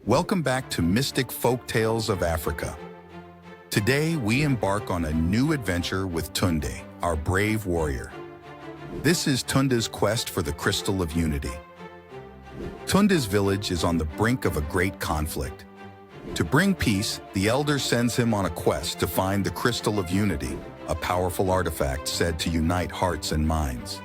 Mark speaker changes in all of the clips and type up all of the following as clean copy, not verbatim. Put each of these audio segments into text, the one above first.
Speaker 1: Welcome back to Mystic Folk Tales of Africa. Today, we embark on a new adventure with Tunde, our brave warrior. This is Tunde's quest for the Crystal of Unity. Tunde's village is on the brink of a great conflict. To bring peace, the elder sends him on a quest to find the Crystal of Unity, a powerful artifact said to unite hearts and minds.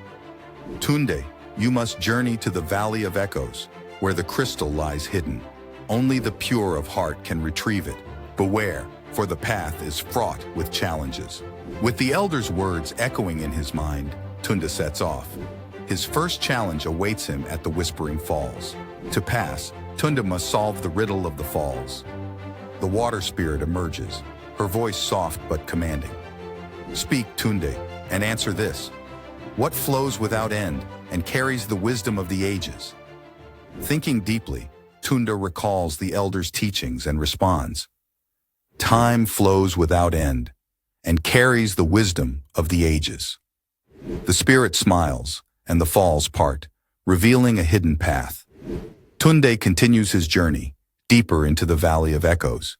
Speaker 1: Tunde, you must journey to the Valley of Echoes, where the crystal lies hidden. Only the pure of heart can retrieve it. Beware, for the path is fraught with challenges. With the elder's words echoing in his mind, Tunde sets off. His first challenge awaits him at the Whispering Falls. To pass, Tunde must solve the riddle of the falls. The water spirit emerges, her voice soft but commanding. Speak, Tunde, and answer this. What flows without end and carries the wisdom of the ages? Thinking deeply, Tunde recalls the elder's teachings and responds. Time flows without end and carries the wisdom of the ages. The spirit smiles and the falls part, revealing a hidden path. Tunde continues his journey, deeper into the Valley of Echoes.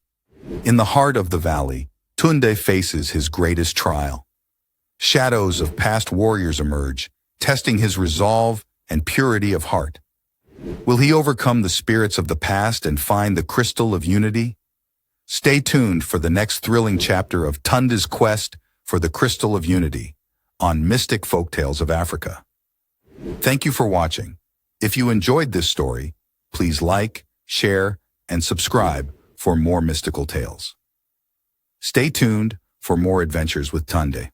Speaker 1: In the heart of the valley, Tunde faces his greatest trial. Shadows of past warriors emerge, testing his resolve and purity of heart. Will he overcome the spirits of the past and find the Crystal of Unity? Stay tuned for the next thrilling chapter of Tunde's quest for the Crystal of Unity on Mystic Folktales of Africa. Thank you for watching. If you enjoyed this story, please like, share, and subscribe for more mystical tales. Stay tuned for more adventures with Tunde.